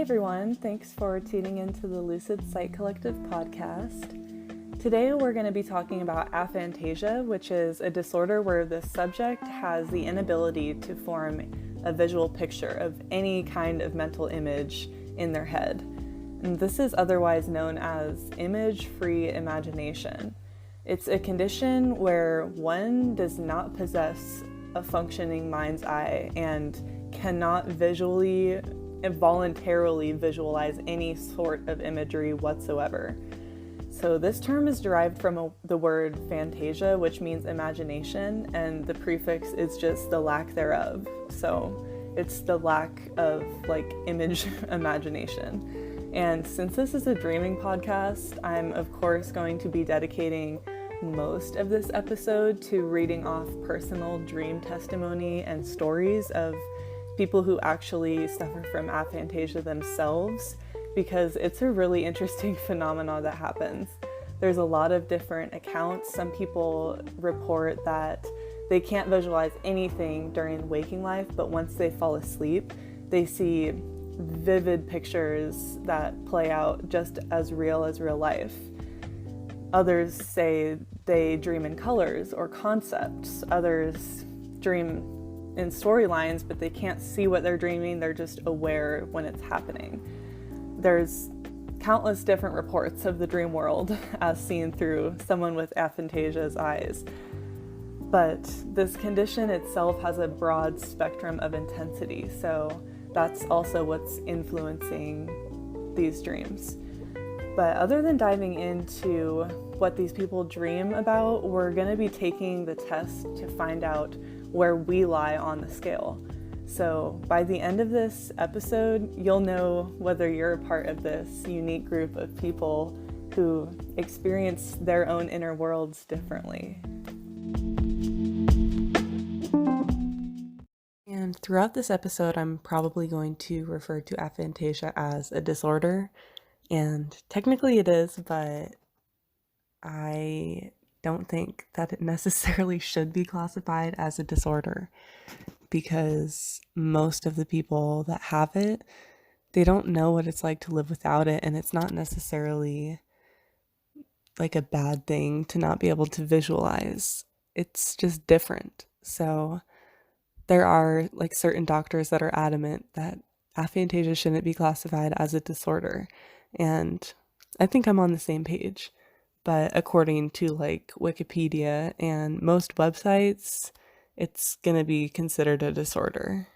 everyone, thanks for tuning into the Lucid Sight Collective Podcast. Today we're going to be talking about aphantasia, which is a disorder where the subject has the inability to form a visual picture of any kind of mental image in their head. And this is otherwise known as image-free imagination. It's a condition where one does not possess a functioning mind's eye and cannot voluntarily visualize any sort of imagery whatsoever. So this term is derived from the word phantasia, which means imagination, and the prefix is just the lack thereof. So it's the lack of image imagination. And since this is a dreaming podcast, I'm of course going to be dedicating most of this episode to reading off personal dream testimony and stories of people who actually suffer from aphantasia themselves, because it's a really interesting phenomenon that happens. There's a lot of different accounts. Some people report that they can't visualize anything during waking life, but once they fall asleep, they see vivid pictures that play out just as real life. Others say they dream in colors or concepts. Others dream in storylines, but they can't see what they're dreaming. They're just aware when it's happening. There's countless different reports of the dream world as seen through someone with aphantasia's eyes. But this condition itself has a broad spectrum of intensity, so that's also what's influencing these dreams. But other than diving into what these people dream about, we're going to be taking the test to find out where we lie on the scale. So by the end of this episode, you'll know whether you're a part of this unique group of people who experience their own inner worlds differently. And throughout this episode, I'm probably going to refer to aphantasia as a disorder. And technically it is, but I don't think that it necessarily should be classified as a disorder, because most of the people that have it, they don't know what it's like to live without it, and it's not necessarily like a bad thing to not be able to visualize. It's just different. So there are certain doctors that are adamant that aphantasia shouldn't be classified as a disorder, and I think I'm on the same page. But according to Wikipedia and most websites, it's going to be considered a disorder.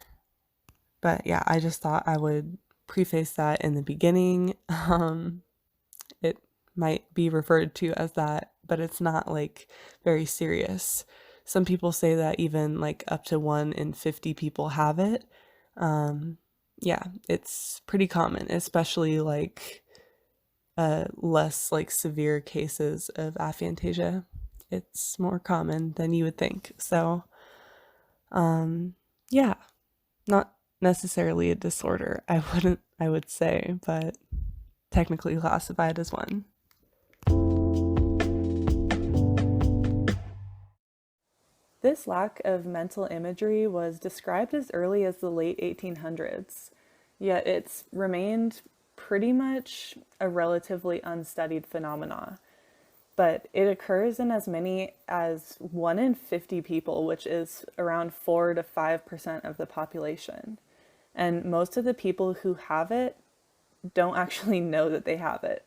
But yeah, I just thought I would preface that in the beginning. It might be referred to as that, but it's not very serious. Some people say that even up to 1 in 50 people have it. Yeah, it's pretty common, especially less severe cases of aphantasia. It's more common than you would think. So, yeah, not necessarily a disorder, I would say, but technically classified as one. This lack of mental imagery was described as early as the late 1800s, yet it's remained pretty much a relatively unstudied phenomena. But it occurs in as many as 1 in 50 people, which is around 4 to 5% of the population. And most of the people who have it don't actually know that they have it.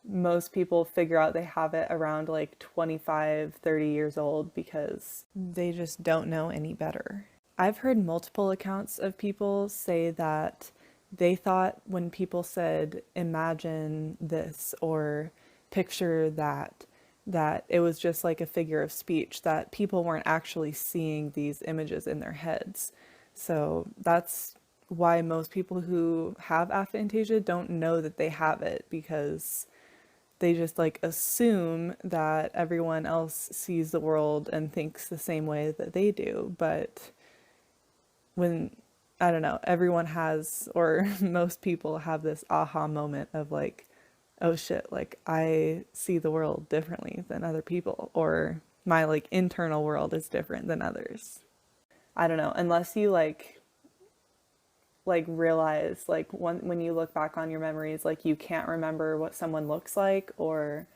Most people figure out they have it around 25, 30 years old because they just don't know any better. I've heard multiple accounts of people say that they thought when people said, imagine this or picture that it was just a figure of speech, that people weren't actually seeing these images in their heads. So that's why most people who have aphantasia don't know that they have it, because they just assume that everyone else sees the world and thinks the same way that they do. But when I don't know, everyone has, or most people have this aha moment of oh shit, I see the world differently than other people, or my internal world is different than others. I don't know, unless you like realize like when you look back on your memories, like you can't remember what someone looks like, or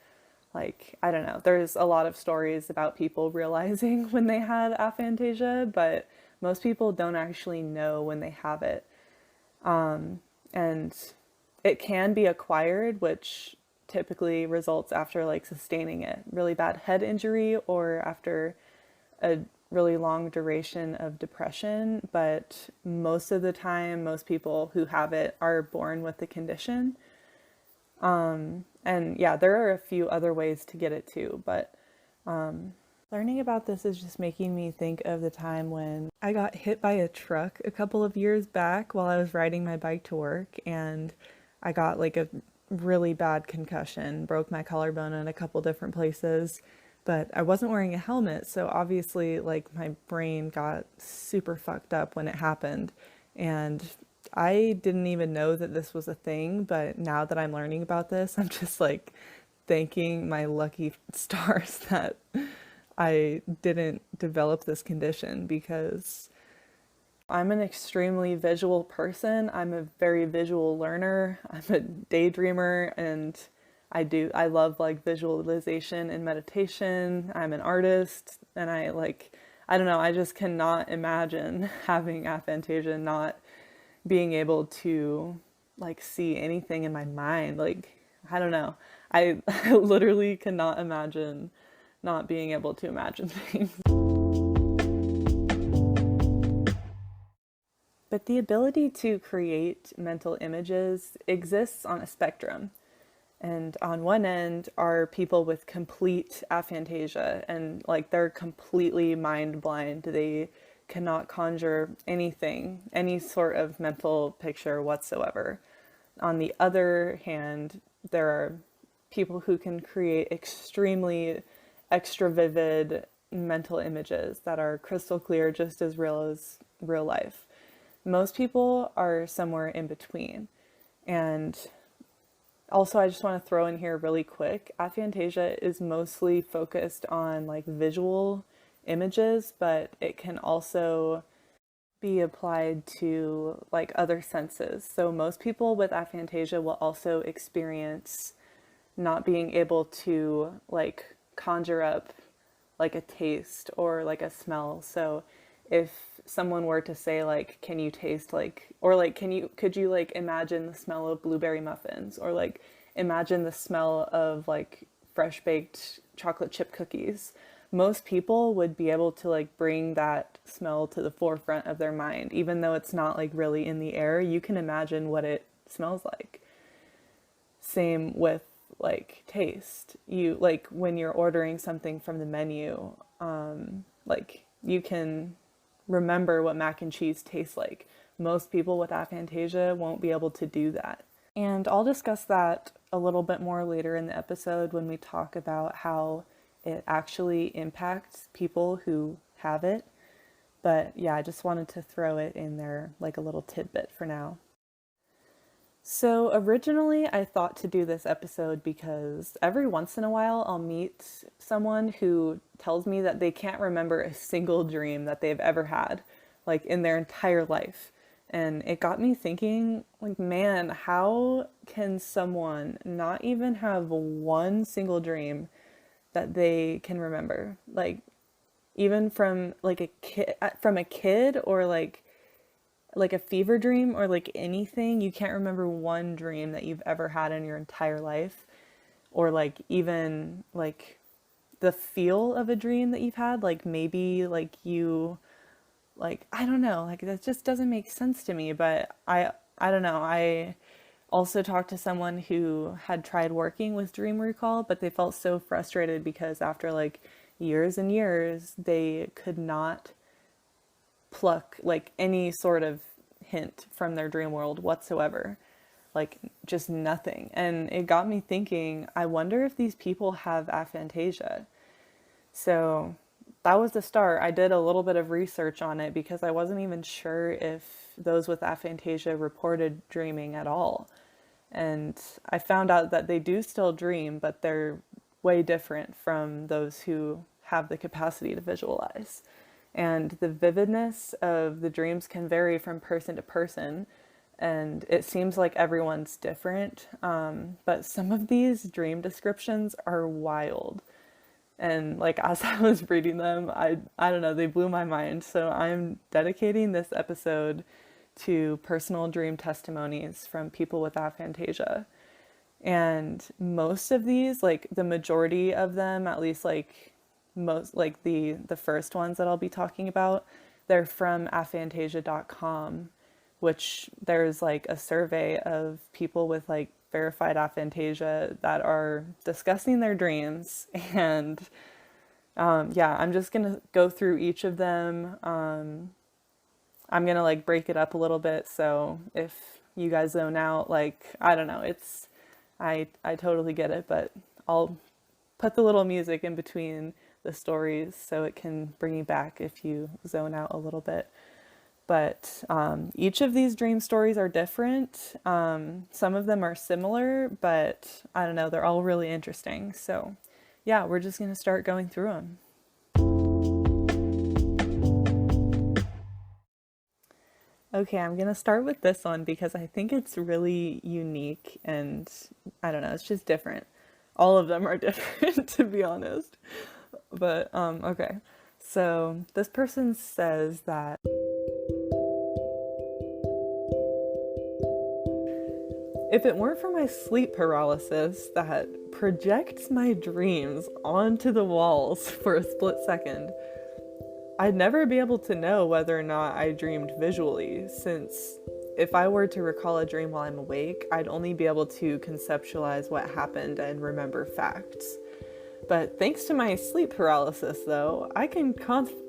like, I don't know. There's a lot of stories about people realizing when they had aphantasia, but most people don't actually know when they have it. And it can be acquired, which typically results after like sustaining a really bad head injury or after a really long duration of depression. But most of the time, most people who have it are born with the condition. And yeah, there are a few other ways to get it too, but learning about this is just making me think of the time when I got hit by a truck a couple of years back while I was riding my bike to work, and I got like a really bad concussion, broke my collarbone in a couple different places, but I wasn't wearing a helmet, so obviously like my brain got super fucked up when it happened, and I didn't even know that this was a thing, but now that I'm learning about this, I'm just like thanking my lucky stars that I didn't develop this condition, because I'm an extremely visual person. I'm a very visual learner. I'm a daydreamer, and I love like visualization and meditation. I'm an artist, and I don't know, I just cannot imagine having aphantasia, not being able to like see anything in my mind. Like, I don't know. I literally cannot imagine not being able to imagine things. But the ability to create mental images exists on a spectrum. And on one end are people with complete aphantasia, and like they're completely mind blind. They cannot conjure anything, any sort of mental picture whatsoever. On the other hand, there are people who can create extremely extra vivid mental images that are crystal clear, just as real life. Most people are somewhere in between. And also, I just want to throw in here really quick, aphantasia is mostly focused on like visual images, but it can also be applied to like other senses. So most people with aphantasia will also experience not being able to like conjure up like a taste or like a smell. So if someone were to say like, can you taste like, or like, could you like imagine the smell of blueberry muffins, or like imagine the smell of like fresh baked chocolate chip cookies, most people would be able to like bring that smell to the forefront of their mind. Even though it's not like really in the air, you can imagine what it smells like. Same with like taste. You like when you're ordering something from the menu, like you can remember what mac and cheese tastes like. Most people with aphantasia won't be able to do that. And I'll discuss that a little bit more later in the episode when we talk about how it actually impacts people who have it. But yeah, I just wanted to throw it in there like a little tidbit for now. So originally I thought to do this episode because every once in a while I'll meet someone who tells me that they can't remember a single dream that they've ever had, like in their entire life. And it got me thinking, like, man, how can someone not even have one single dream that they can remember? Like, even from like a kid, or like a fever dream, or like anything, you can't remember one dream that you've ever had in your entire life, or like even like the feel of a dream that you've had. Like maybe like you, like, I don't know, like that just doesn't make sense to me. But I don't know. I also talked to someone who had tried working with dream recall, but they felt so frustrated because after like years and years, they could not pluck like any sort of hint from their dream world whatsoever, like just nothing. And it got me thinking, I wonder if these people have aphantasia. So that was the start. I did a little bit of research on it because I wasn't even sure if those with aphantasia reported dreaming at all. And I found out that they do still dream, but they're way different from those who have the capacity to visualize. And the vividness of the dreams can vary from person to person, and it seems like everyone's different. But some of these dream descriptions are wild. And like as I was reading them, I don't know, they blew my mind. So I'm dedicating this episode to personal dream testimonies from people with aphantasia. And most of these, like the majority of them, at least like most, like the first ones that I'll be talking about, they're from aphantasia.com, which there's like a survey of people with like verified aphantasia that are discussing their dreams. And yeah, I'm just gonna go through each of them. I'm gonna like break it up a little bit, so if you guys zone out, like I don't know, it's I totally get it, but I'll put the little music in between the stories so it can bring you back if you zone out a little bit. But each of these dream stories are different. Some of them are similar, but I don't know, they're all really interesting. So yeah, we're just going to start going through them. Okay, I'm going to start with this one because I think it's really unique and I don't know, it's just different. All of them are different, to be honest. But okay, so this person says that if it weren't for my sleep paralysis that projects my dreams onto the walls for a split second, I'd never be able to know whether or not I dreamed visually, since if I were to recall a dream while I'm awake, I'd only be able to conceptualize what happened and remember facts. But thanks to my sleep paralysis, though, I can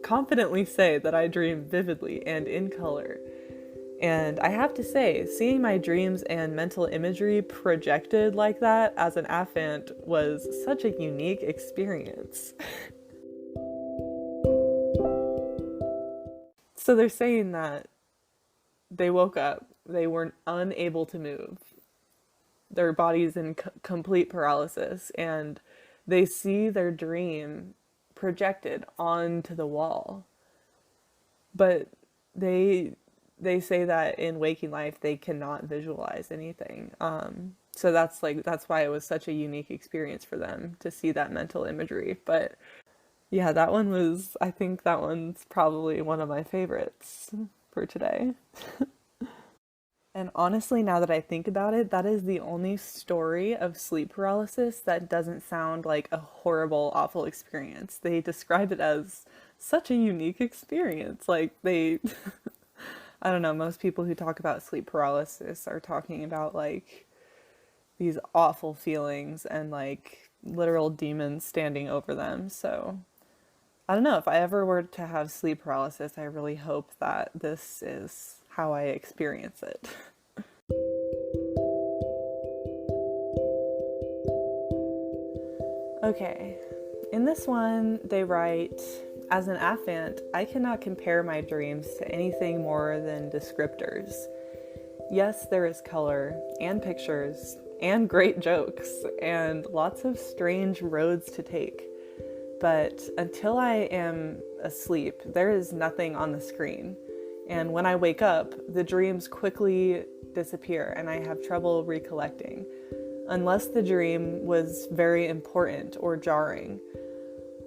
confidently say that I dream vividly and in color. And I have to say, seeing my dreams and mental imagery projected like that as an aphant was such a unique experience. So they're saying that they woke up, they were unable to move, their body's in complete paralysis, and they see their dream projected onto the wall. But they say that in waking life they cannot visualize anything. So that's why it was such a unique experience for them to see that mental imagery. But yeah, I think that one's probably one of my favorites for today. And honestly, now that I think about it, that is the only story of sleep paralysis that doesn't sound like a horrible, awful experience. They describe it as such a unique experience. Like I don't know, most people who talk about sleep paralysis are talking about like these awful feelings and like literal demons standing over them. So I don't know, if I ever were to have sleep paralysis, I really hope that this is how I experience it. Okay, in this one they write, as an aphant, I cannot compare my dreams to anything more than descriptors. Yes, there is color and pictures and great jokes and lots of strange roads to take. But until I am asleep, there is nothing on the screen. And when I wake up, the dreams quickly disappear and I have trouble recollecting, unless the dream was very important or jarring.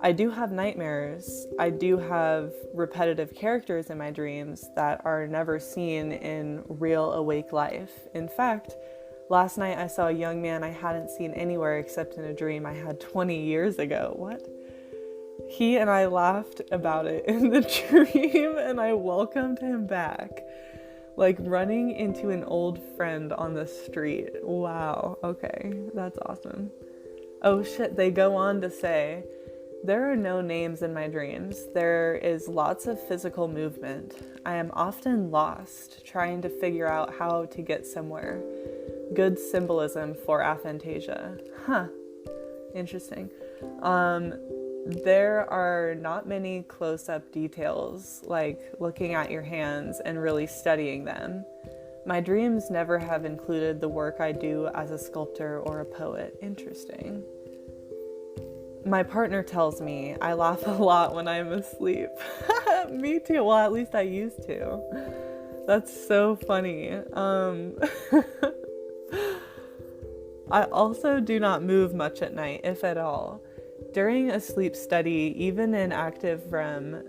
I do have nightmares. I do have repetitive characters in my dreams that are never seen in real awake life. In fact, last night I saw a young man I hadn't seen anywhere except in a dream I had 20 years ago. What? He and I laughed about it in the dream and I welcomed him back, like running into an old friend on the street. Wow, okay, that's awesome. Oh shit, they go on to say, there are no names in my dreams. There is lots of physical movement. I am often lost, trying to figure out how to get somewhere. Good symbolism for aphantasia. Huh, interesting. There are not many close-up details, like looking at your hands and really studying them. My dreams never have included the work I do as a sculptor or a poet. Interesting. My partner tells me I laugh a lot when I'm asleep. Me too. Well, at least I used to. That's so funny. I also do not move much at night, if at all. During a sleep study, even in active REM,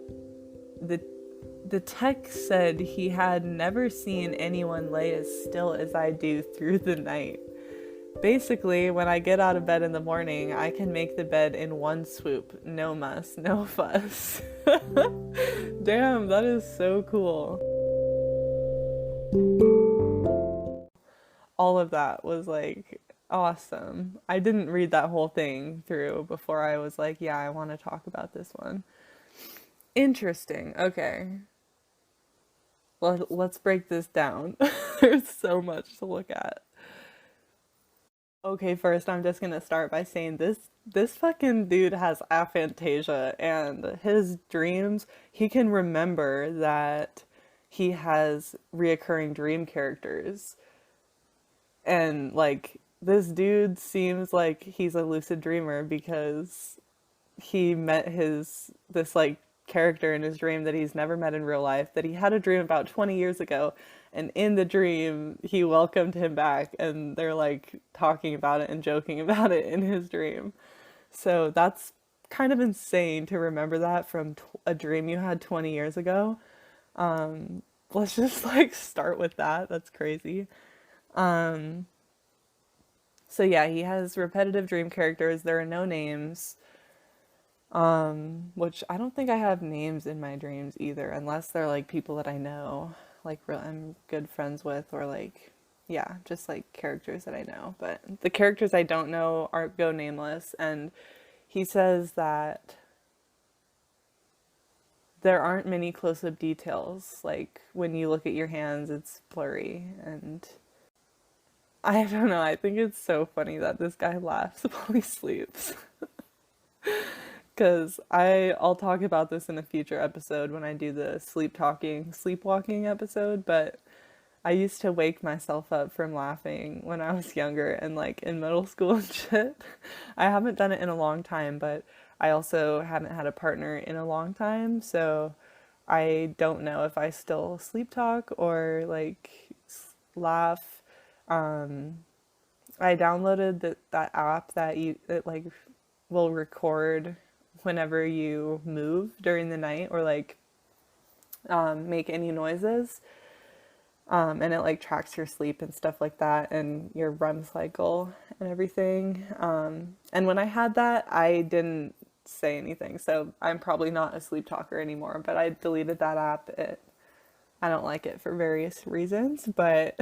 the tech said he had never seen anyone lay as still as I do through the night. Basically, when I get out of bed in the morning, I can make the bed in one swoop. No muss, no fuss. Damn, that is so cool. All of that was like awesome. I didn't read that whole thing through before I was like, yeah, I want to talk about this one. Interesting. Okay. Well, let's break this down. There's so much to look at. Okay, first I'm just gonna start by saying this fucking dude has aphantasia, and his dreams, he can remember that he has reoccurring dream characters. And like this dude seems like he's a lucid dreamer because he met this like character in his dream that he's never met in real life, that he had a dream about 20 years ago, and in the dream he welcomed him back, and they're like talking about it and joking about it in his dream. So that's kind of insane to remember that from a dream you had 20 years ago. Let's just like start with that. That's crazy. So yeah, he has repetitive dream characters. There are no names. Which I don't think I have names in my dreams either, unless they're like people that I know, like I'm good friends with, or like, yeah, just like characters that I know. But the characters I don't know go nameless, and he says that there aren't many close-up details. Like when you look at your hands, it's blurry, and I don't know. I think it's so funny that this guy laughs while he sleeps. Because I'll talk about this in a future episode when I do the sleepwalking episode, but I used to wake myself up from laughing when I was younger and like in middle school and shit. I haven't done it in a long time, but I also haven't had a partner in a long time, so I don't know if I still sleep talk or like laugh. I downloaded that app that like will record whenever you move during the night or like make any noises, and it like tracks your sleep and stuff like that, and your REM cycle and everything. And when I had that, I didn't say anything, so I'm probably not a sleep talker anymore, but I deleted that app. I don't like it for various reasons, but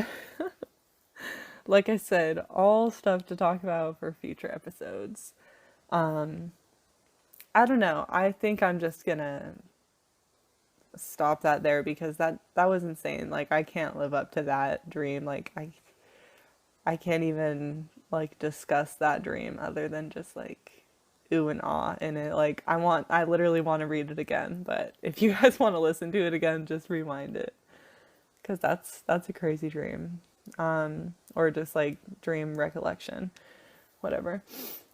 like I said, all stuff to talk about for future episodes. I don't know. I think I'm just gonna stop that there because that was insane. Like I can't live up to that dream. Like I can't even like discuss that dream other than just like ooh and ah in it. Like I literally want to read it again, but if you guys want to listen to it again, just rewind it because that's a crazy dream. Or just like dream recollection, whatever.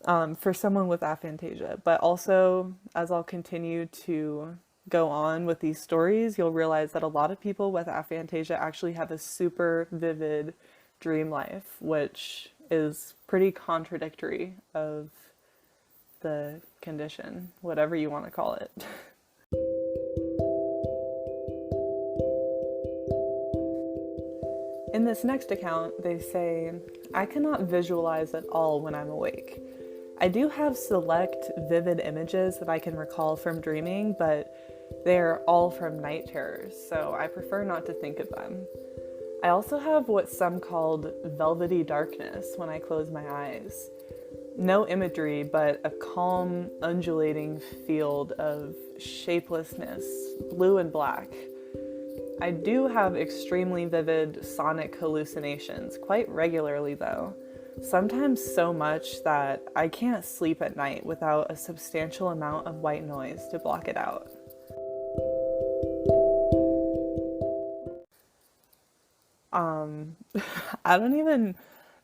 For someone with aphantasia. But also, as I'll continue to go on with these stories, you'll realize that a lot of people with aphantasia actually have a super vivid dream life, which is pretty contradictory of the condition, whatever you want to call it. In this next account, they say, I cannot visualize at all when I'm awake. I do have select vivid images that I can recall from dreaming, but they're all from night terrors, so I prefer not to think of them. I also have what some called velvety darkness when I close my eyes. No imagery, but a calm, undulating field of shapelessness, blue and black. I do have extremely vivid sonic hallucinations, quite regularly though. Sometimes so much that I can't sleep at night without a substantial amount of white noise to block it out. I don't even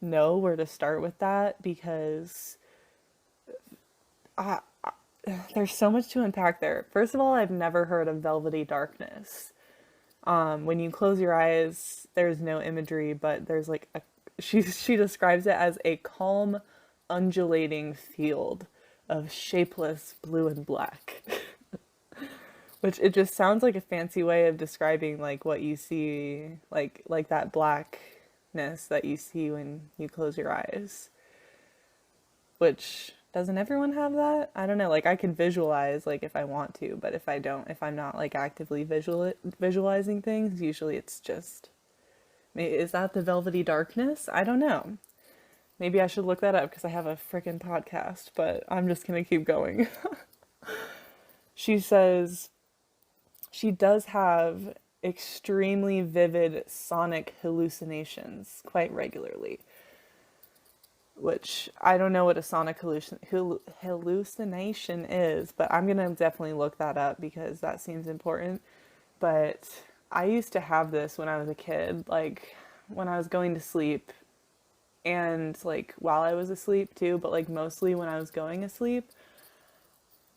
know where to start with that because there's so much to unpack there. First of all, I've never heard of velvety darkness. When you close your eyes, there's no imagery, but there's like she describes it as a calm, undulating field of shapeless blue and black. Which it just sounds like a fancy way of describing like what you see, like that blackness that you see when you close your eyes. Which, doesn't everyone have that? I don't know, like I can visualize like if I want to, but if I don't, if I'm not like actively visualizing things, usually it's just, is that the velvety darkness? I don't know. Maybe I should look that up because I have a freaking podcast, but I'm just gonna keep going. She says she does have extremely vivid sonic hallucinations quite regularly. Which, I don't know what a sonic hallucination is, but I'm gonna definitely look that up because that seems important. But I used to have this when I was a kid, like when I was going to sleep and like while I was asleep too, but like mostly when I was going asleep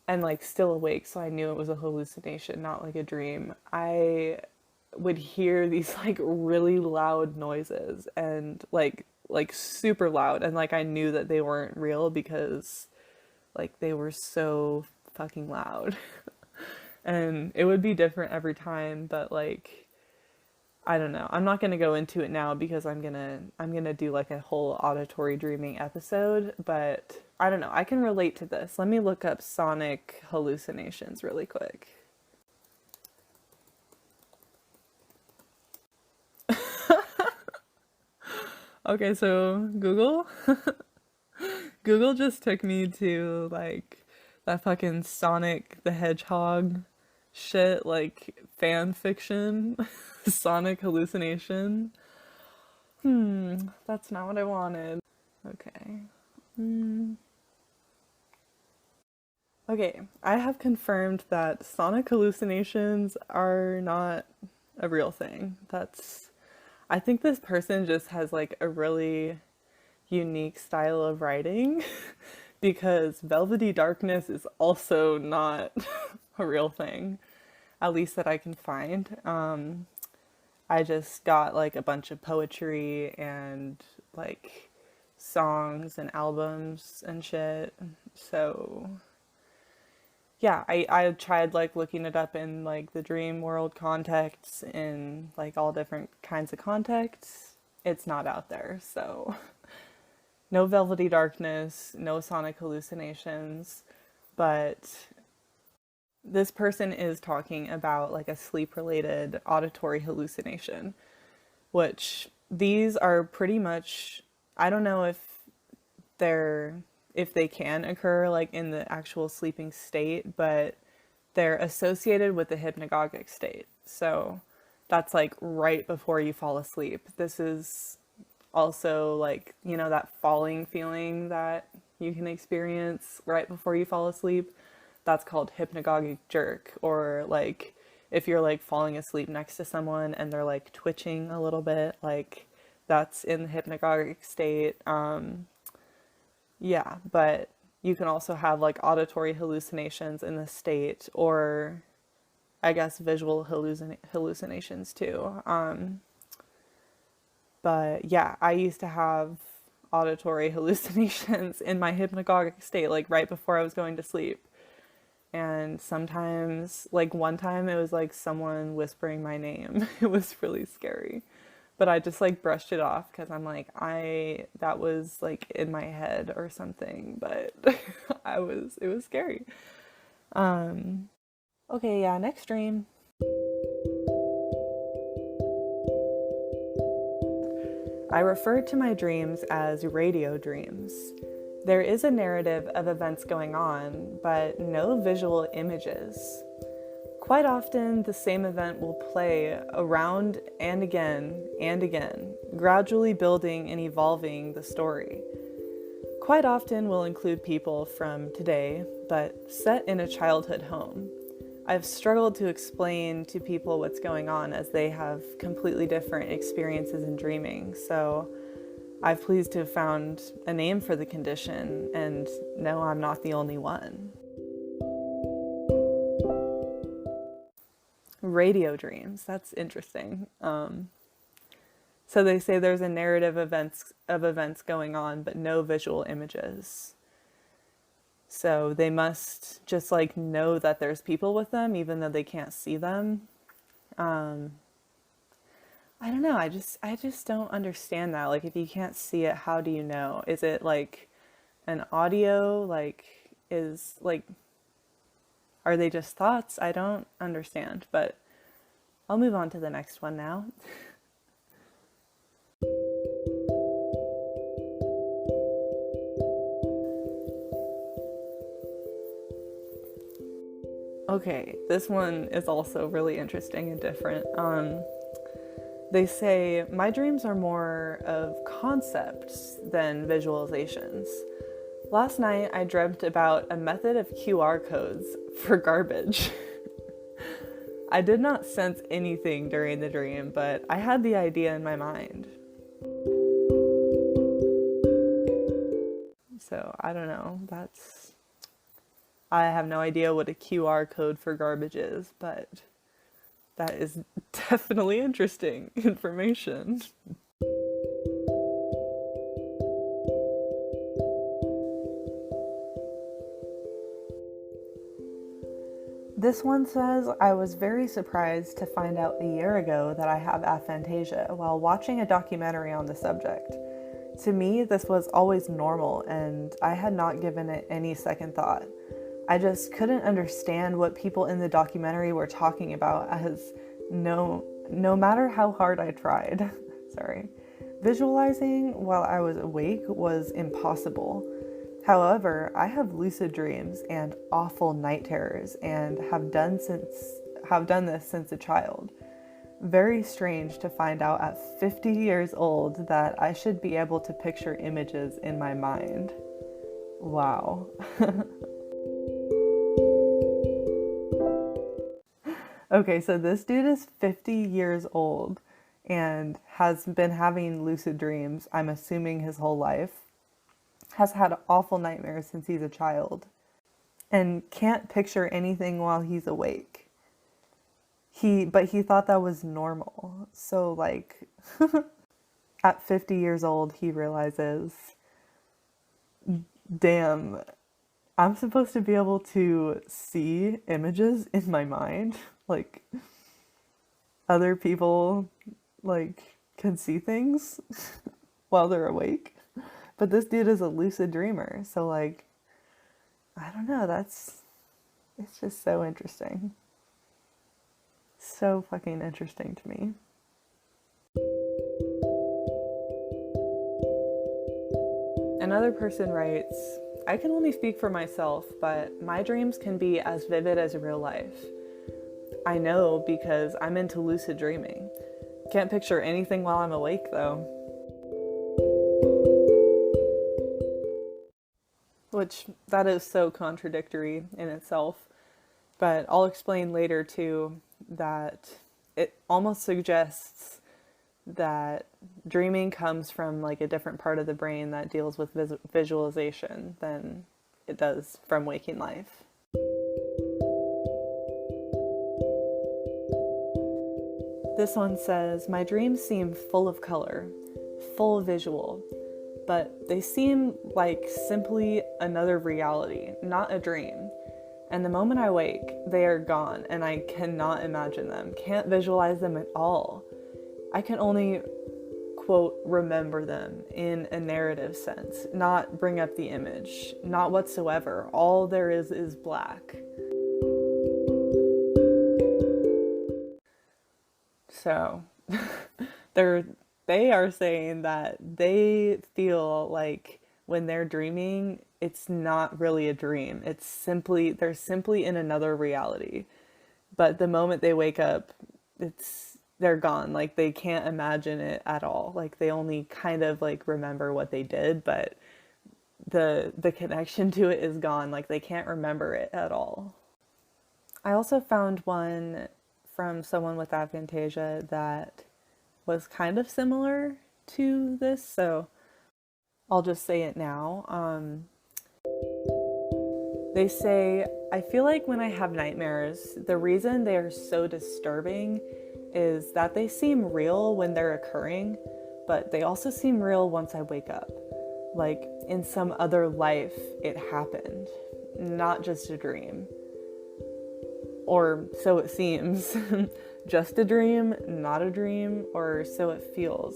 and like still awake, so I knew it was a hallucination, not like a dream. I would hear these like really loud noises and like super loud, and like I knew that they weren't real because like they were so fucking loud. And it would be different every time, but like I don't know. I'm not going to go into it now because I'm going to do like a whole auditory dreaming episode, but I don't know. I can relate to this. Let me look up sonic hallucinations really quick. Okay, so Google just took me to like that fucking Sonic the Hedgehog shit, like fan fiction, sonic hallucination. That's not what I wanted. Okay. Okay, I have confirmed that sonic hallucinations are not a real thing. I think this person just has like a really unique style of writing because velvety darkness is also not a real thing, at least that I can find. I just got like a bunch of poetry and like songs and albums and shit. So yeah, I tried like looking it up in like the dream world contexts, in like all different kinds of contexts. It's not out there, so no velvety darkness, no sonic hallucinations, but this person is talking about like a sleep related auditory hallucination, which these are pretty much, I don't know if they can occur like in the actual sleeping state, but they're associated with the hypnagogic state. So that's like right before you fall asleep. This is also like, you know, that falling feeling that you can experience right before you fall asleep. That's called hypnagogic jerk, or like if you're like falling asleep next to someone and they're like twitching a little bit, like that's in the hypnagogic state. Yeah, but you can also have like auditory hallucinations in this state, or I guess visual hallucinations too. But yeah, I used to have auditory hallucinations in my hypnagogic state, like right before I was going to sleep. And sometimes, like one time it was like someone whispering my name. It was really scary. But I just like brushed it off because I'm like, that was like in my head or something, but it was scary. Okay, yeah, next dream. I refer to my dreams as radio dreams. There is a narrative of events going on, but no visual images. Quite often, the same event will play around and again, gradually building and evolving the story. Quite often will include people from today, but set in a childhood home. I've struggled to explain to people what's going on as they have completely different experiences in dreaming, so I'm pleased to have found a name for the condition, and no, I'm not the only one. Radio dreams, that's interesting. So they say there's a narrative of events going on, but no visual images. So they must just like know that there's people with them, even though they can't see them. I don't know. I just don't understand that. Like, if you can't see it, how do you know? Is it like an audio? Like, are they just thoughts? I don't understand, but I'll move on to the next one now. Okay, this one is also really interesting and different. They say, my dreams are more of concepts than visualizations. Last night, I dreamt about a method of QR codes for garbage. I did not sense anything during the dream, but I had the idea in my mind. So, I don't know, I have no idea what a QR code for garbage is, but that is definitely interesting information. This one says, I was very surprised to find out a year ago that I have aphantasia while watching a documentary on the subject. To me, this was always normal, and I had not given it any second thought. I just couldn't understand what people in the documentary were talking about, as no matter how hard I tried, visualizing while I was awake was impossible. However, I have lucid dreams and awful night terrors, and have done this since a child. Very strange to find out at 50 years old that I should be able to picture images in my mind. Wow. Okay, so this dude is 50 years old and has been having lucid dreams, I'm assuming his whole life, has had awful nightmares since he's a child, and can't picture anything while he's awake. But he thought that was normal. So like, at 50 years old, he realizes, damn, I'm supposed to be able to see images in my mind. Like, other people, like, can see things while they're awake. But this dude is a lucid dreamer. So, like, I don't know. It's just so interesting. So fucking interesting to me. Another person writes, I can only speak for myself, but my dreams can be as vivid as real life. I know because I'm into lucid dreaming. Can't picture anything while I'm awake, though. Which, that is so contradictory in itself. But I'll explain later, too, that it almost suggests that dreaming comes from, like, a different part of the brain that deals with visualization than it does from waking life. This one says, my dreams seem full of color, full visual, but they seem like simply another reality, not a dream. And the moment I wake, they are gone, and I cannot imagine them, can't visualize them at all. I can only, quote, remember them in a narrative sense, not bring up the image, not whatsoever. All there is black. So, they are saying that they feel like when they're dreaming, it's not really a dream. They're simply in another reality. But the moment they wake up, they're gone. Like, they can't imagine it at all. Like, they only kind of like remember what they did, but the connection to it is gone. Like, they can't remember it at all. I also found one from someone with aphantasia that was kind of similar to this. So I'll just say it now. They say, I feel like when I have nightmares, the reason they are so disturbing is that they seem real when they're occurring, but they also seem real once I wake up. Like in some other life, it happened, not just a dream. Or so it seems. Just a dream, not a dream, or so it feels.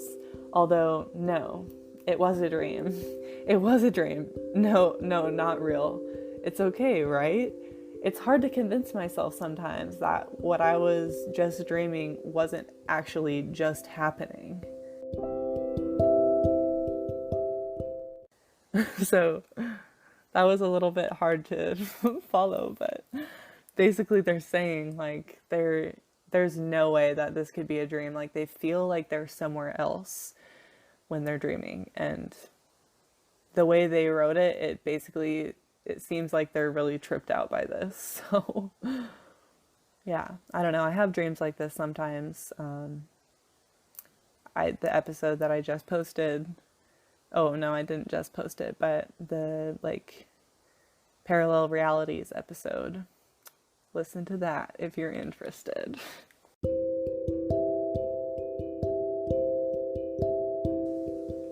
Although, no, it was a dream. It was a dream. No, not real. It's okay, right? It's hard to convince myself sometimes that what I was just dreaming wasn't actually just happening. So that was a little bit hard to follow, but basically they're saying like there's no way that this could be a dream. Like they feel like they're somewhere else when they're dreaming, and the way they wrote it seems like they're really tripped out by this. So yeah, I don't know. I have dreams like this sometimes. The episode that I just posted. Oh no, I didn't just post it, but the parallel realities episode. Listen to that if you're interested.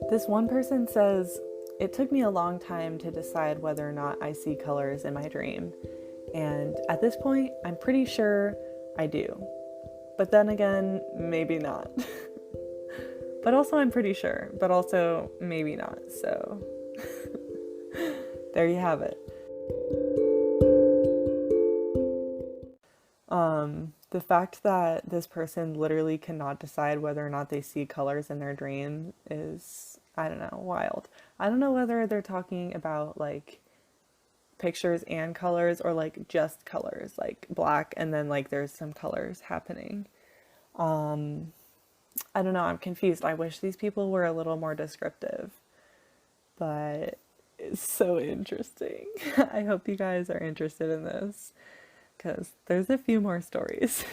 This one person says, it took me a long time to decide whether or not I see colors in my dream. And at this point, I'm pretty sure I do. But then again, maybe not. But also I'm pretty sure, but also maybe not. So there you have it. The fact that this person literally cannot decide whether or not they see colors in their dream is, I don't know, wild. I don't know whether they're talking about like pictures and colors or like just colors, like black and then like there's some colors happening. I don't know, I'm confused. I wish these people were a little more descriptive, but it's so interesting. I hope you guys are interested in this, because there's a few more stories.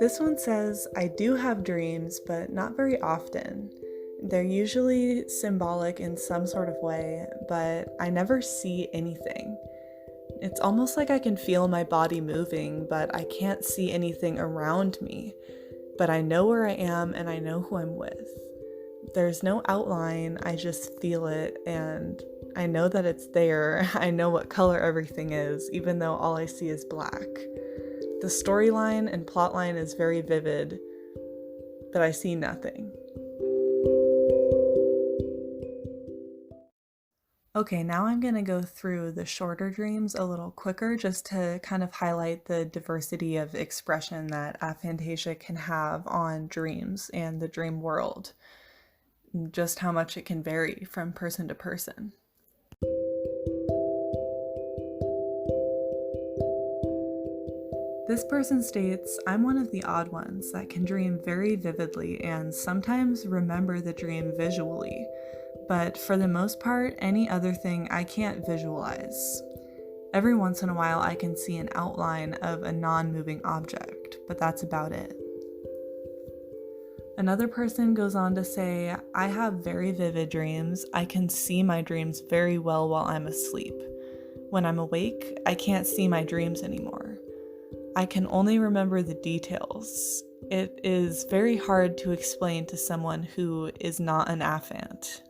This one says, I do have dreams, but not very often. They're usually symbolic in some sort of way, but I never see anything. It's almost like I can feel my body moving, but I can't see anything around me. But I know where I am and I know who I'm with. There's no outline, I just feel it, and I know that it's there. I know what color everything is, even though all I see is black. The storyline and plotline is very vivid, but I see nothing. Okay, now I'm going to go through the shorter dreams a little quicker just to kind of highlight the diversity of expression that aphantasia can have on dreams and the dream world, just how much it can vary from person to person. This person states, I'm one of the odd ones that can dream very vividly and sometimes remember the dream visually. But for the most part, any other thing I can't visualize. Every once in a while I can see an outline of a non-moving object, but that's about it. Another person goes on to say, I have very vivid dreams. I can see my dreams very well while I'm asleep. When I'm awake, I can't see my dreams anymore. I can only remember the details. It is very hard to explain to someone who is not an aphant.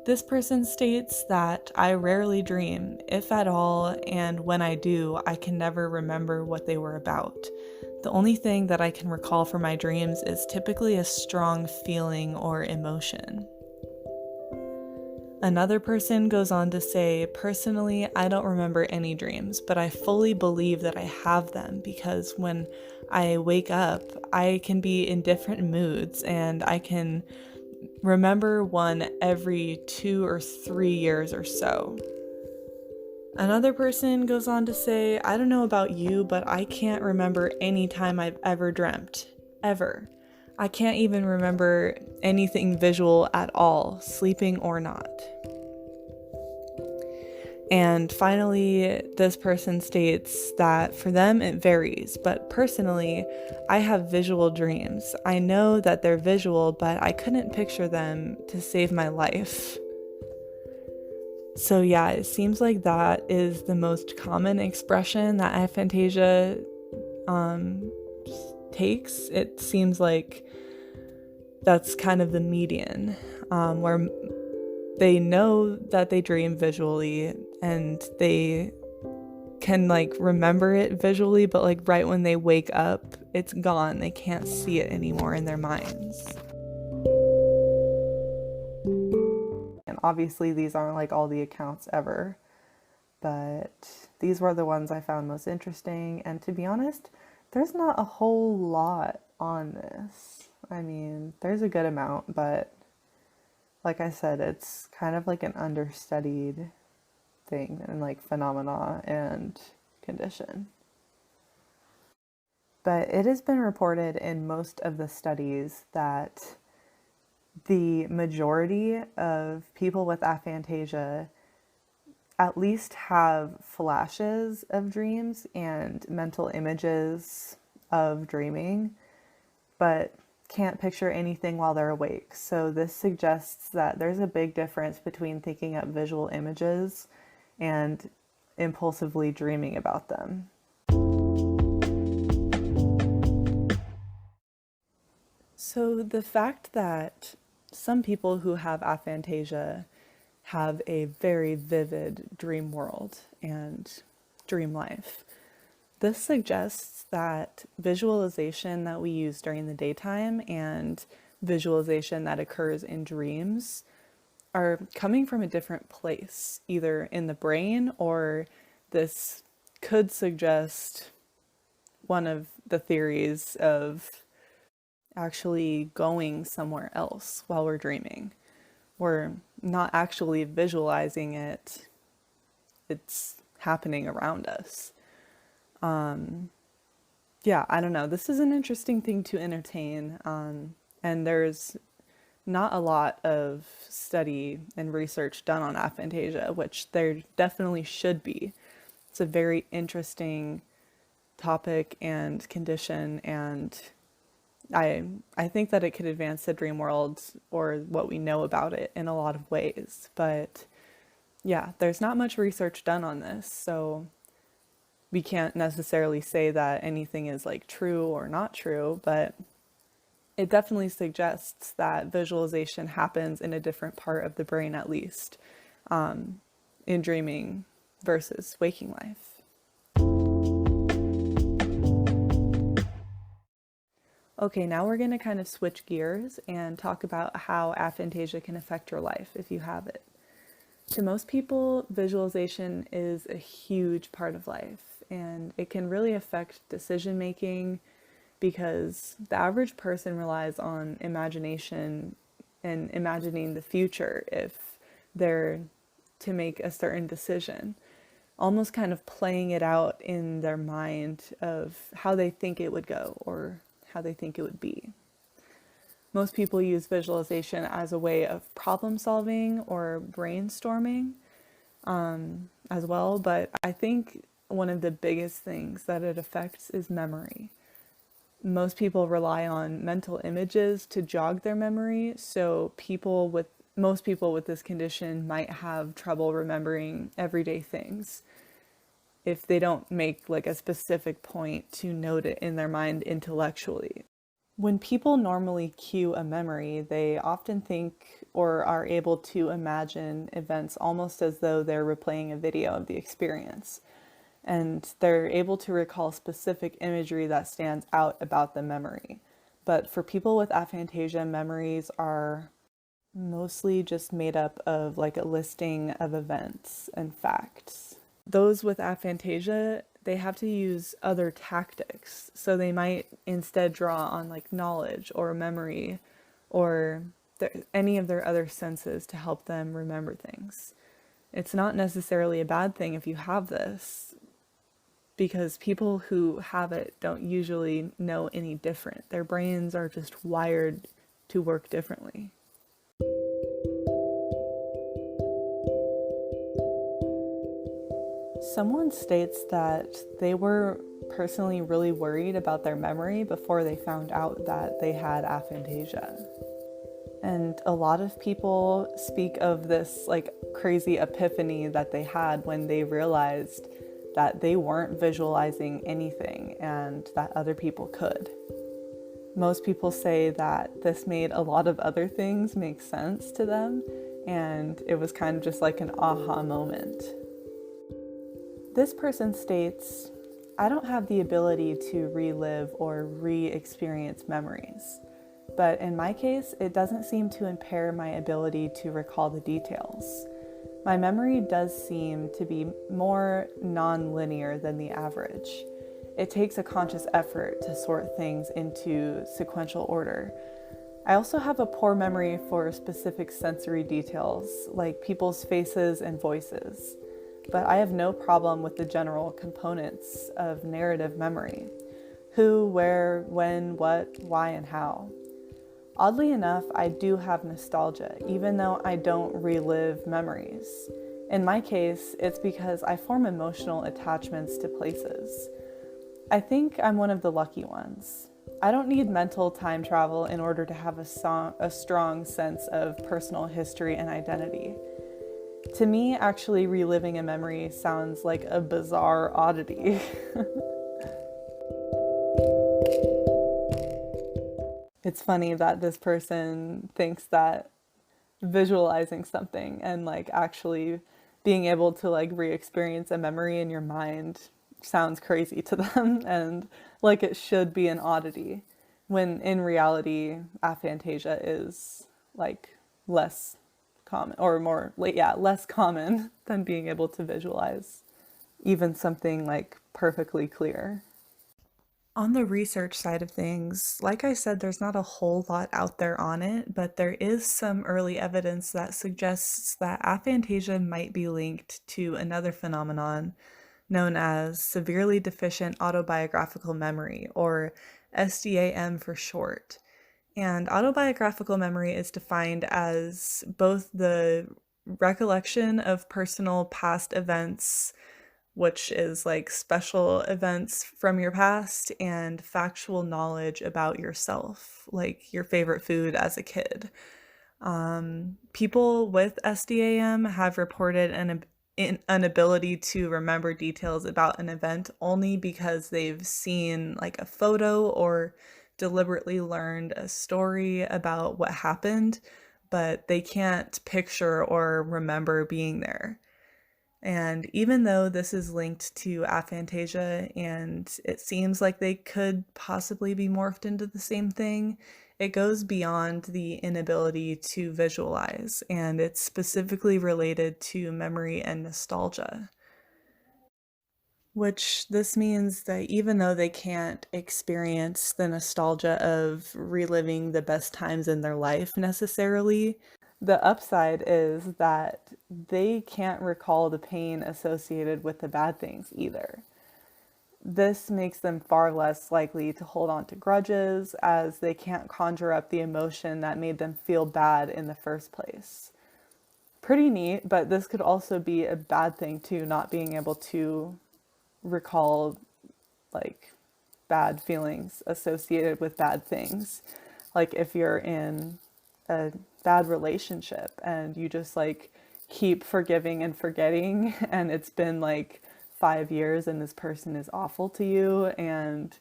This person states that I rarely dream, if at all, and when I do, I can never remember what they were about. The only thing that I can recall from my dreams is typically a strong feeling or emotion. Another person goes on to say, personally, I don't remember any dreams, but I fully believe that I have them because when I wake up, I can be in different moods and I can remember one every 2 or 3 years or so. Another person goes on to say, I don't know about you, but I can't remember any time I've ever dreamt. Ever. I can't even remember anything visual at all, sleeping or not. And finally, this person states that for them it varies, but personally, I have visual dreams. I know that they're visual, but I couldn't picture them to save my life. So yeah, it seems like that is the most common expression that aphantasia takes. It seems like that's kind of the median, where they know that they dream visually and they can like remember it visually, but like right when they wake up, it's gone. They can't see it anymore in their minds. And obviously these aren't like all the accounts ever, but these were the ones I found most interesting. And to be honest, there's not a whole lot on this. I mean, there's a good amount, but like I said, it's kind of like an understudied thing and like phenomena and condition. But it has been reported in most of the studies that the majority of people with aphantasia at least have flashes of dreams and mental images of dreaming, but can't picture anything while they're awake. So this suggests that there's a big difference between thinking up visual images and impulsively dreaming about them. So the fact that some people who have aphantasia have a very vivid dream world and dream life, this suggests that visualization that we use during the daytime and visualization that occurs in dreams are coming from a different place, either in the brain, or this could suggest one of the theories of actually going somewhere else while we're dreaming. We're not actually visualizing it, it's happening around us. Yeah, I don't know. This is an interesting thing to entertain. And there's not a lot of study and research done on aphantasia, which there definitely should be. It's a very interesting topic and condition, and I think that it could advance the dream world or what we know about it in a lot of ways. But yeah, there's not much research done on this, so we can't necessarily say that anything is like true or not true, but it definitely suggests that visualization happens in a different part of the brain, at least, in dreaming versus waking life. Okay, now we're going to kind of switch gears and talk about how aphantasia can affect your life if you have it. To most people, visualization is a huge part of life, and it can really affect decision making because the average person relies on imagination and imagining the future if they're to make a certain decision, almost kind of playing it out in their mind of how they think it would go or how they think it would be. Most people use visualization as a way of problem solving or brainstorming as well, but I think one of the biggest things that it affects is memory. Most people rely on mental images to jog their memory, so most people with this condition might have trouble remembering everyday things if they don't make like a specific point to note it in their mind intellectually. When people normally cue a memory, they often think or are able to imagine events almost as though they're replaying a video of the experience. And they're able to recall specific imagery that stands out about the memory. But for people with aphantasia, memories are mostly just made up of like a listing of events and facts. Those with aphantasia, they have to use other tactics. So they might instead draw on like knowledge or memory or any of their other senses to help them remember things. It's not necessarily a bad thing if you have this, because people who have it don't usually know any different. Their brains are just wired to work differently. Someone states that they were personally really worried about their memory before they found out that they had aphantasia. And a lot of people speak of this like crazy epiphany that they had when they realized that they weren't visualizing anything and that other people could. Most people say that this made a lot of other things make sense to them, and it was kind of just like an aha moment. This person states, I don't have the ability to relive or re-experience memories, but in my case, it doesn't seem to impair my ability to recall the details. My memory does seem to be more non-linear than the average. It takes a conscious effort to sort things into sequential order. I also have a poor memory for specific sensory details, like people's faces and voices. But I have no problem with the general components of narrative memory: who, where, when, what, why, and how. Oddly enough, I do have nostalgia, even though I don't relive memories. In my case, it's because I form emotional attachments to places. I think I'm one of the lucky ones. I don't need mental time travel in order to have a strong sense of personal history and identity. To me, actually reliving a memory sounds like a bizarre oddity. It's funny that this person thinks that visualizing something and like actually being able to like re-experience a memory in your mind sounds crazy to them and like it should be an oddity, when in reality aphantasia is like less common, or more, less common than being able to visualize even something like perfectly clear. On the research side of things, like I said, there's not a whole lot out there on it, but there is some early evidence that suggests that aphantasia might be linked to another phenomenon known as severely deficient autobiographical memory, or SDAM for short. And autobiographical memory is defined as both the recollection of personal past events, which is like special events from your past, and factual knowledge about yourself, like your favorite food as a kid. People with SDAM have reported an ability to remember details about an event only because they've seen like a photo or deliberately learned a story about what happened, but they can't picture or remember being there. And even though this is linked to aphantasia and it seems like they could possibly be morphed into the same thing, it goes beyond the inability to visualize, and it's specifically related to memory and nostalgia. Which this means that even though they can't experience the nostalgia of reliving the best times in their life necessarily, the upside is that they can't recall the pain associated with the bad things either. This makes them far less likely to hold on to grudges, as they can't conjure up the emotion that made them feel bad in the first place. Pretty neat, but this could also be a bad thing too, not being able to recall like bad feelings associated with bad things. Like if you're in a bad relationship and you just like keep forgiving and forgetting, and it's been like 5 years and this person is awful to you, and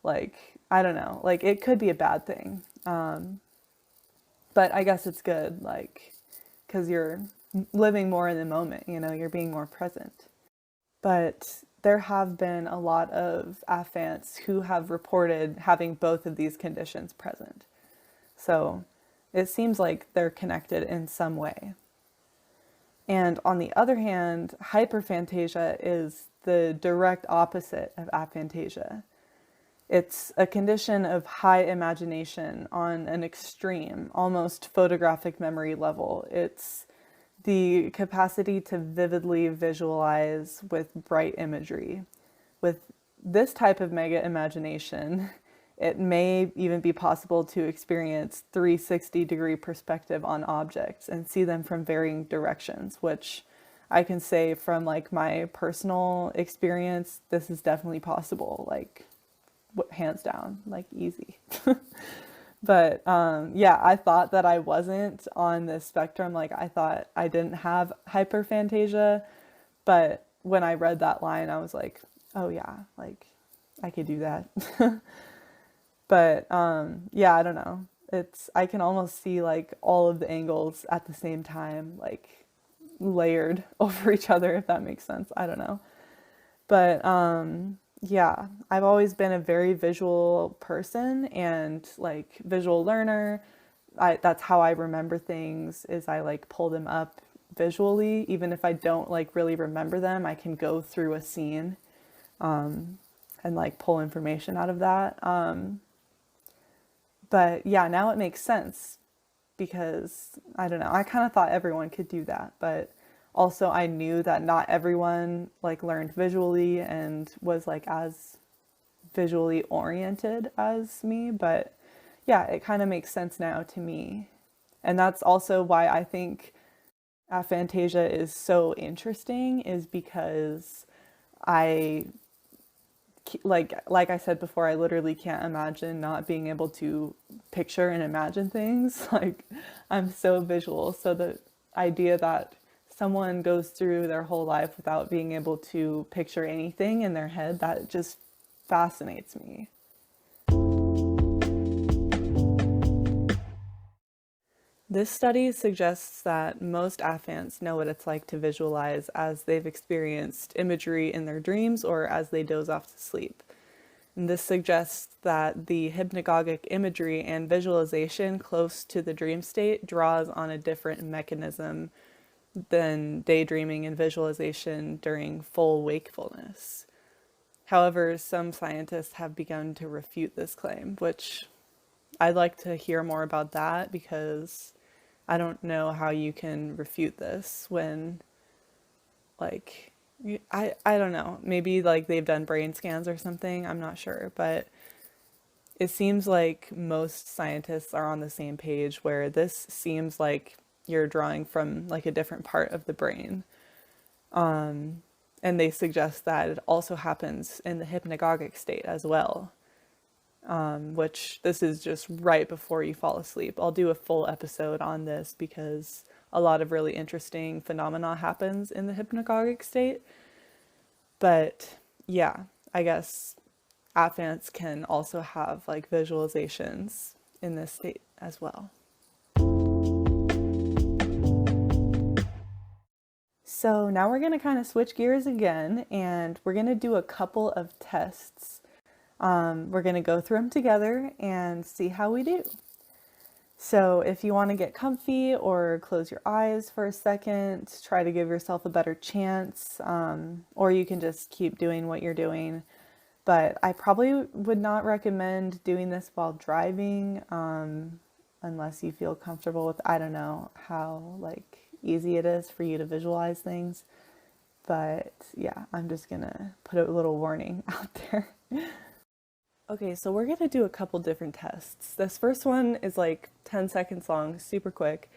like I don't know, like it could be a bad thing, but I guess it's good, like, because you're living more in the moment, you know, you're being more present. But there have been a lot of aphants who have reported having both of these conditions present. So it seems like they're connected in some way. And on the other hand, hyperphantasia is the direct opposite of aphantasia. It's a condition of high imagination on an extreme, almost photographic memory level. It's the capacity to vividly visualize with bright imagery. With this type of mega imagination, it may even be possible to experience 360-degree perspective on objects and see them from varying directions, which I can say from like my personal experience, this is definitely possible, like hands down, like easy. But yeah, I thought that I wasn't on this spectrum. Like I thought I didn't have hyperphantasia, but when I read that line, I was like, oh yeah, like I could do that. But yeah, I don't know. I can almost see like all of the angles at the same time, like layered over each other, if that makes sense. I don't know. But yeah, I've always been a very visual person and like visual learner. That's how I remember things, is I like pull them up visually. Even if I don't like really remember them, I can go through a scene and like pull information out of that. But yeah, now it makes sense because I don't know, I kind of thought everyone could do that, but also I knew that not everyone like learned visually and was like as visually oriented as me. But yeah, it kind of makes sense now to me. And that's also why I think aphantasia is so interesting, is because I like I said before, I literally can't imagine not being able to picture and imagine things. Like I'm so visual. So the idea that someone goes through their whole life without being able to picture anything in their head, that just fascinates me. This study suggests that most aphants know what it's like to visualize, as they've experienced imagery in their dreams or as they doze off to sleep. And this suggests that the hypnagogic imagery and visualization close to the dream state draws on a different mechanism than daydreaming and visualization during full wakefulness. However, some scientists have begun to refute this claim, which I'd like to hear more about that, because I don't know how you can refute this when, like, I don't know, maybe like they've done brain scans or something, I'm not sure, but it seems like most scientists are on the same page, where this seems like you're drawing from like a different part of the brain. And they suggest that it also happens in the hypnagogic state as well, which this is just right before you fall asleep. I'll do a full episode on this because a lot of really interesting phenomena happens in the hypnagogic state. But yeah, I guess aphants can also have like visualizations in this state as well. So now we're going to kind of switch gears again, and we're going to do a couple of tests. We're going to go through them together and see how we do. So if you want to get comfy or close your eyes for a second, try to give yourself a better chance, or you can just keep doing what you're doing. But I probably would not recommend doing this while driving, unless you feel comfortable with, I don't know how like easy it is for you to visualize things. But yeah, I'm just gonna put a little warning out there. Okay, so we're gonna do a couple different tests. This first one is like 10 seconds long, super quick.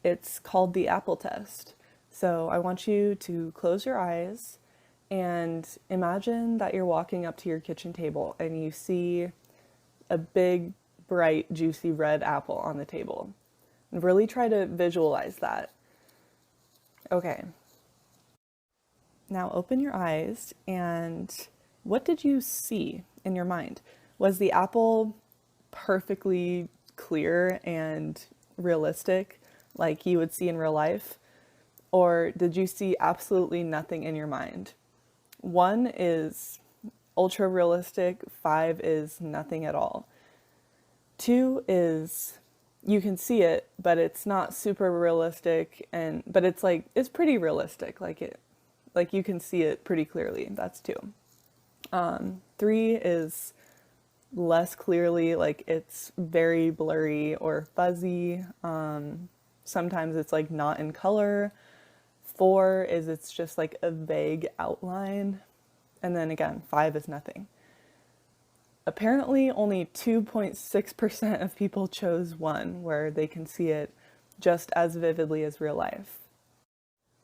It's called the apple test. So I want you to close your eyes and imagine that you're walking up to your kitchen table and you see a big, bright, juicy red apple on the table. And really try to visualize that. Okay. Now open your eyes, and what did you see in your mind? Was the apple perfectly clear and realistic like you would see in real life? Or did you see absolutely nothing in your mind? 1 is ultra realistic, 5 is nothing at all. 2 is you can see it, but it's not super realistic, but it's like it's pretty realistic, like you can see it pretty clearly. That's 2. 3 is less clearly, like it's very blurry or fuzzy. Sometimes it's like not in color. 4 is it's just like a vague outline. And then again, 5 is nothing. Apparently only 2.6% of people chose 1, where they can see it just as vividly as real life.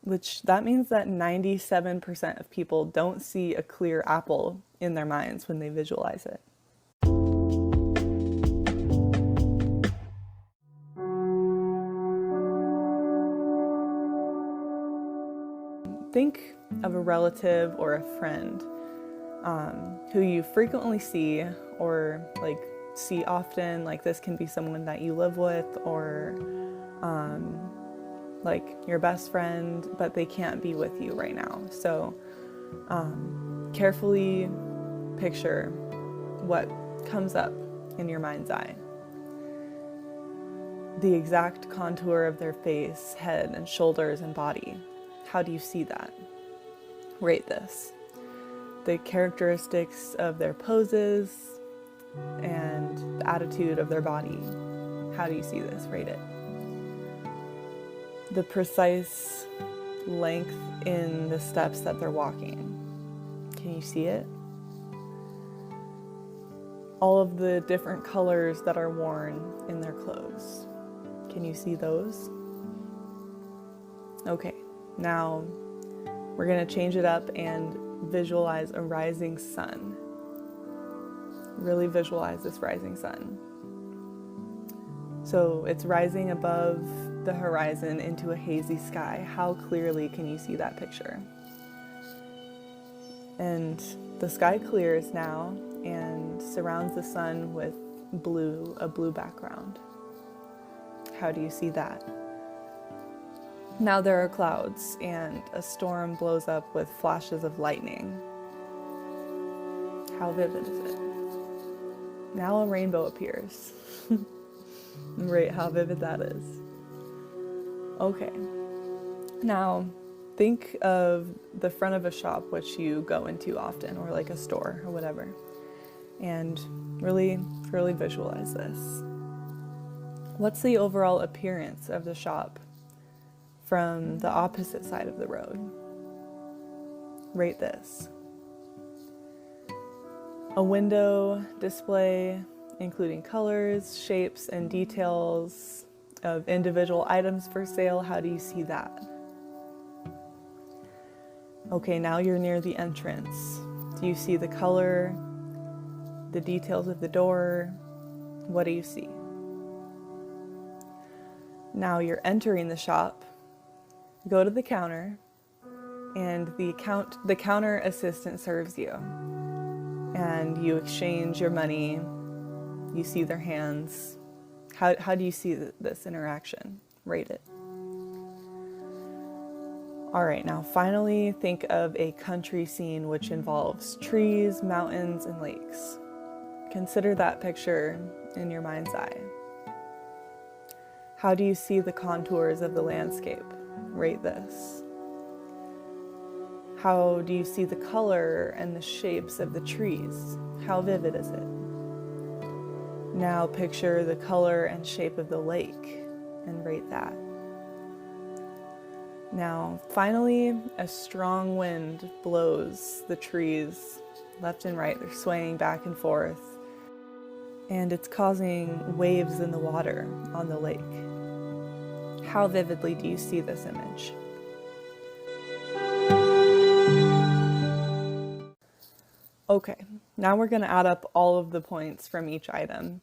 which that means that 97% of people don't see a clear apple in their minds when they visualize it. Think of a relative or a friend who you frequently see or like see often. Like this can be someone that you live with or like your best friend, but they can't be with you right now. So carefully picture what comes up in your mind's eye. The exact contour of their face, head, and shoulders and body. How do you see that? Rate this. The characteristics of their poses and the attitude of their body. How do you see this? Rate it. The precise length in the steps that they're walking. Can you see it? All of the different colors that are worn in their clothes. Can you see those? Okay, now we're going to change it up and visualize a rising sun. Really visualize this rising sun. So it's rising above the horizon into a hazy sky. How clearly can you see that picture? And the sky clears now and surrounds the sun with a blue background. How do you see that? Now there are clouds and a storm blows up with flashes of lightning. How vivid is it? Now a rainbow appears. Rate how vivid that is. Okay. Now think of the front of a shop which you go into often, or like a store or whatever, and really visualize this. What's the overall appearance of the shop from the opposite side of the road? Rate this. A window display including colors, shapes, and details of individual items for sale. How do you see that? Okay, now you're near the entrance. Do you see the color, the details of the door? What do you see? Now you're entering the shop. Go to the counter, and the counter assistant serves you. And you exchange your money. You see their hands. How do you see this interaction? Rate it. All right, now finally think of a country scene which involves trees, mountains, and lakes. Consider that picture in your mind's eye. How do you see the contours of the landscape? Rate this. How do you see the color and the shapes of the trees? How vivid is it? Now picture the color and shape of the lake and rate that. Now, finally, a strong wind blows the trees left and right. They're swaying back and forth, and it's causing waves in the water on the lake. How vividly do you see this image? Okay, now we're going to add up all of the points from each item,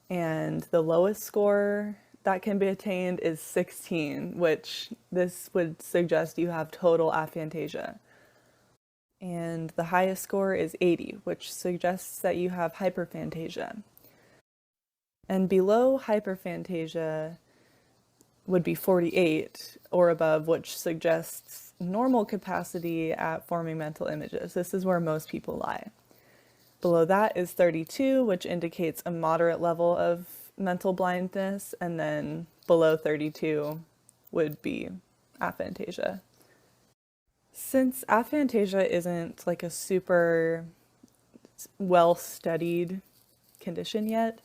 and the lowest score that can be attained is 16, which this would suggest you have total aphantasia. And the highest score is 80, which suggests that you have hyperphantasia. And below hyperphantasia would be 48 or above, which suggests normal capacity at forming mental images. This is where most people lie. Below that is 32, which indicates a moderate level of mental blindness, and then below 32 would be aphantasia. Since aphantasia isn't like a super well-studied condition yet,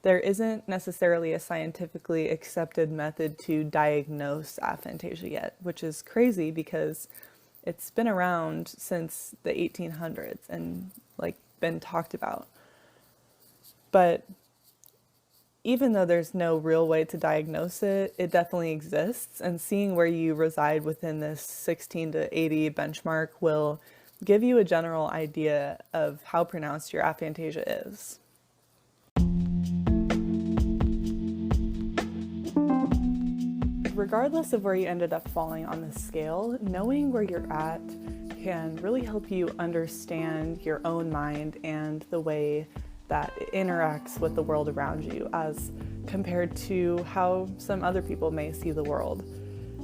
there isn't necessarily a scientifically accepted method to diagnose aphantasia yet, which is crazy because it's been around since the 1800s and like been talked about. But even though there's no real way to diagnose it, it definitely exists. And seeing where you reside within this 16 to 80 benchmark will give you a general idea of how pronounced your aphantasia is. Regardless of where you ended up falling on the scale, knowing where you're at can really help you understand your own mind and the way that it interacts with the world around you as compared to how some other people may see the world.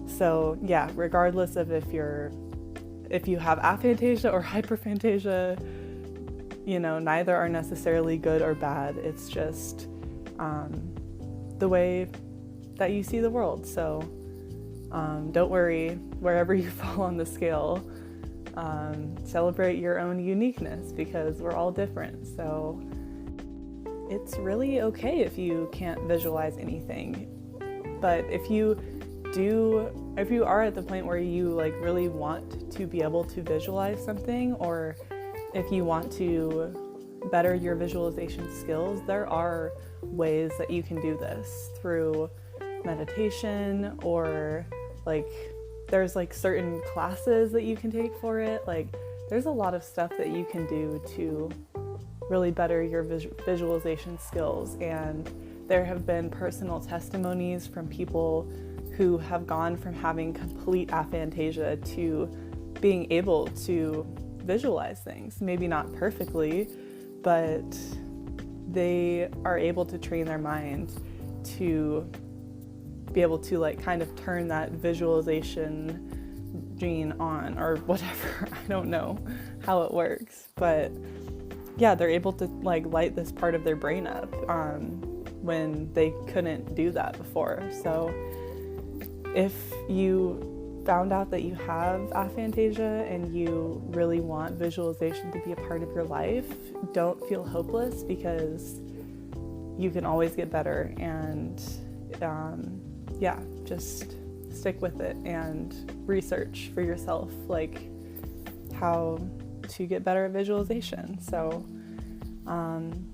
So yeah, regardless of if you have aphantasia or hyperphantasia, neither are necessarily good or bad. It's just the way that you see the world. So don't worry wherever you fall on the scale. Celebrate your own uniqueness because we're all different. So it's really okay if you can't visualize anything. But if you are at the point where you really want to be able to visualize something, or if you want to better your visualization skills, there are ways that you can do this through meditation, or there's certain classes that you can take for it. There's a lot of stuff that you can do to really better your visualization skills. And there have been personal testimonies from people who have gone from having complete aphantasia to being able to visualize things. Maybe not perfectly, but they are able to train their mind to be able to kind of turn that visualization gene on or whatever. I don't know how it works, but yeah, they're able to light this part of their brain up when they couldn't do that before. So if you found out that you have aphantasia and you really want visualization to be a part of your life, don't feel hopeless, because you can always get better. And just stick with it and research for yourself how to get better at visualization. So I'm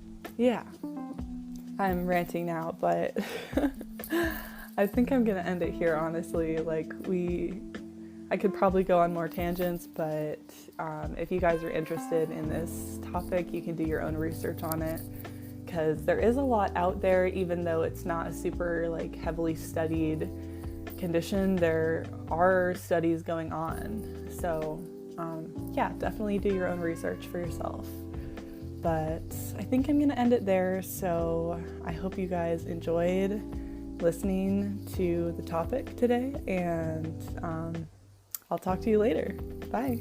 ranting now, but I think I'm gonna end it here, honestly. I could probably go on more tangents, but if you guys are interested in this topic, you can do your own research on it, because there is a lot out there. Even though it's not a super heavily studied condition, there are studies going on. So definitely do your own research for yourself. But I think I'm gonna end it there. So I hope you guys enjoyed listening to the topic today, and I'll talk to you later. Bye.